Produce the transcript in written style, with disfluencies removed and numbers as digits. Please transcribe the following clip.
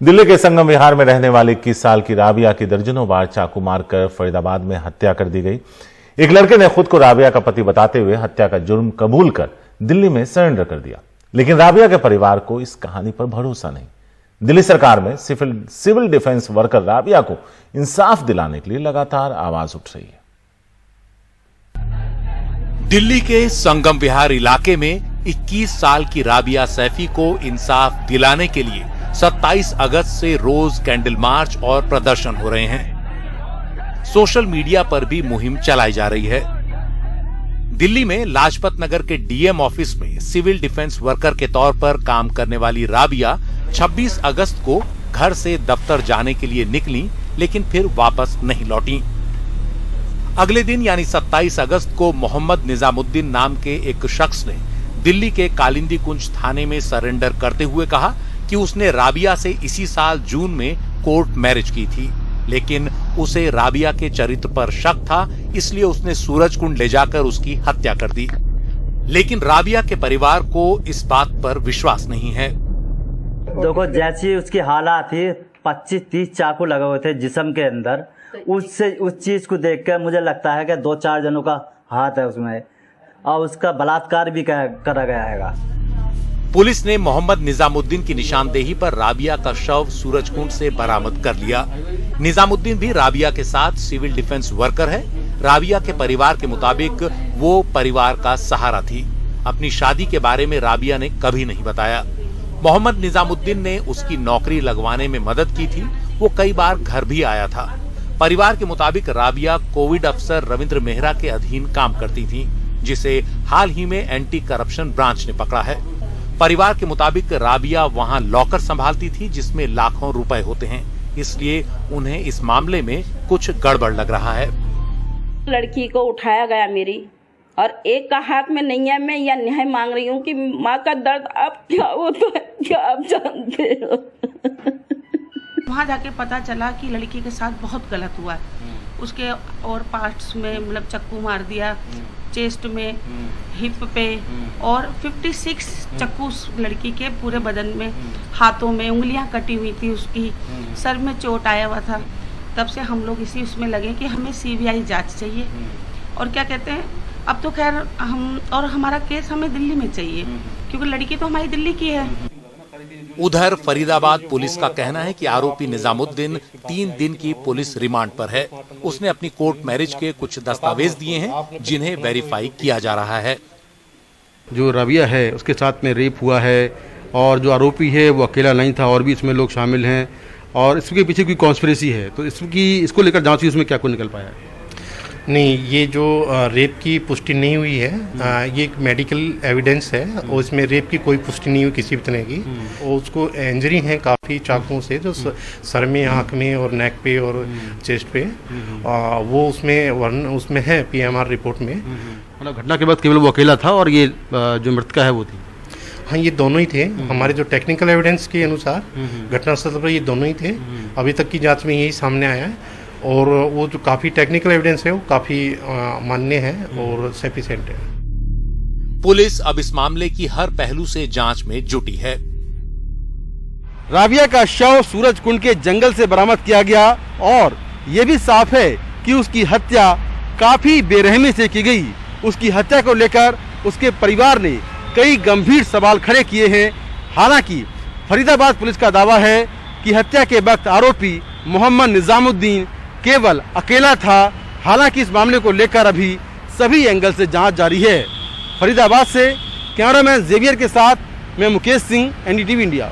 दिल्ली के संगम विहार में रहने वाली 21 साल की राबिया की दर्जनों बार चाकू मारकर फरीदाबाद में हत्या कर दी गई। एक लड़के ने खुद को राबिया का पति बताते हुए हत्या का जुर्म कबूल कर दिल्ली में सरेंडर कर दिया, लेकिन राबिया के परिवार को इस कहानी पर भरोसा नहीं। दिल्ली सरकार में सिविल डिफेंस वर्कर राबिया को इंसाफ दिलाने के लिए लगातार आवाज उठ रही है। दिल्ली के संगम विहार इलाके में 21 साल की राबिया सैफी को इंसाफ दिलाने के लिए 27 अगस्त से रोज कैंडल मार्च और प्रदर्शन हो रहे हैं। सोशल मीडिया पर भी मुहिम चलाई जा रही है। दिल्ली में लाजपत नगर के डीएम ऑफिस में सिविल डिफेंस वर्कर के तौर पर काम करने वाली राबिया 26 अगस्त को घर से दफ्तर जाने के लिए निकली, लेकिन फिर वापस नहीं लौटी। अगले दिन यानी 27 अगस्त को मोहम्मद निजामुद्दीन नाम के एक शख्स ने दिल्ली के कालिंदी कुंज थाने में सरेंडर करते हुए कहा कि उसने राबिया से इसी साल जून में कोर्ट मैरिज की थी, लेकिन उसे राबिया के चरित्र पर शक था, इसलिए उसने सूरजकुंड ले जाकर उसकी हत्या कर दी। लेकिन राबिया के परिवार को इस बात पर विश्वास नहीं है। देखो, जैसी उसकी हालात थी, 25-30 चाकू लगे हुए थे जिस्म के अंदर। उस चीज को देखकर मुझे लगता है कि 2-4 जनों का हाथ है उसमें, और उसका बलात्कार भी करा गया है। पुलिस ने मोहम्मद निजामुद्दीन की निशानदेही पर राबिया का शव सूरजकुंड से बरामद कर लिया। निजामुद्दीन भी राबिया के साथ सिविल डिफेंस वर्कर है। राबिया के परिवार के मुताबिक वो परिवार का सहारा थी। अपनी शादी के बारे में राबिया ने कभी नहीं बताया। मोहम्मद निजामुद्दीन ने उसकी नौकरी लगवाने में मदद की थी। वो कई बार घर भी आया था। परिवार के मुताबिक राबिया कोविड अफसर रविंद्र मेहरा के अधीन काम करती थी, जिसे हाल ही में एंटी करप्शन ब्रांच ने पकड़ा है। परिवार के मुताबिक राबिया वहां लॉकर संभालती थी जिसमें लाखों रुपए होते हैं, इसलिए उन्हें इस मामले में कुछ गड़बड़ लग रहा है। लड़की को उठाया गया मेरी, और एक का हाथ में नहीं है। मैं यह न्याय मांग रही हूँ कि माँ का दर्द अब क्या होता है, क्या आप जानते हो। वहाँ जाके पता चला कि लड़की के साथ बहुत गलत हुआ है। उसके और पार्ट्स में मतलब चक्कू मार दिया, चेस्ट में, हिप पे, और 56 चक्कू उस लड़की के पूरे बदन में, हाथों में उंगलियां कटी हुई थी, उसकी सर में चोट आया हुआ था। तब से हम लोग इसी उसमें लगे कि हमें सीबीआई जांच चाहिए, और क्या कहते हैं, अब तो खैर हम और हमारा केस हमें दिल्ली में चाहिए, क्योंकि लड़की तो हमारी दिल्ली की है। उधर फरीदाबाद पुलिस का कहना है कि आरोपी निजामुद्दीन 3 दिन की पुलिस रिमांड पर है। उसने अपनी कोर्ट मैरिज के कुछ दस्तावेज दिए हैं, जिन्हें वेरीफाई किया जा रहा है। जो राबिया है उसके साथ में रेप हुआ है, और जो आरोपी है वो अकेला नहीं था, और भी इसमें लोग शामिल हैं, और इसके पीछे कोई कॉन्स्पिरेसी है। तो इसको लेकर जांच हुई, उसमें क्या कुछ निकल पाया है? नहीं, ये जो रेप की पुष्टि नहीं हुई है, ये एक मेडिकल एविडेंस है, और इसमें रेप की कोई पुष्टि नहीं हुई किसी भी तरह की। और उसको इंजरी है काफ़ी चाकुओं से, जो सर में, आँख में, और नेक पे और चेस्ट पे, वो उसमें है पीएमआर रिपोर्ट में। मतलब घटना के बाद केवल वो अकेला था, और ये जो मृतका है वो थी? हाँ, ये दोनों ही थे। हमारे जो टेक्निकल एविडेंस के अनुसार घटनास्थल पर ये दोनों ही थे। अभी तक की जाँच में यही सामने आया है, और वो जो काफी टेक्निकल एविडेंस है वो काफी मान्य है और सफिशिएंट है। पुलिस अब इस मामले की हर पहलू से जांच में जुटी है। राबिया का शव सूरजकुंड के जंगल से बरामद किया गया, और ये भी साफ है कि उसकी हत्या काफी बेरहमी से की गई। उसकी हत्या को लेकर उसके परिवार ने कई गंभीर सवाल खड़े किए हैं। हालांकि फरीदाबाद पुलिस का दावा है कि हत्या के वक्त आरोपी मोहम्मद निजामुद्दीन केवल अकेला था। हालांकि इस मामले को लेकर अभी सभी एंगल से जांच जारी है। फरीदाबाद से कैमरामैन जेवियर के साथ मैं मुकेश सिंह, एनडीटीवी इंडिया।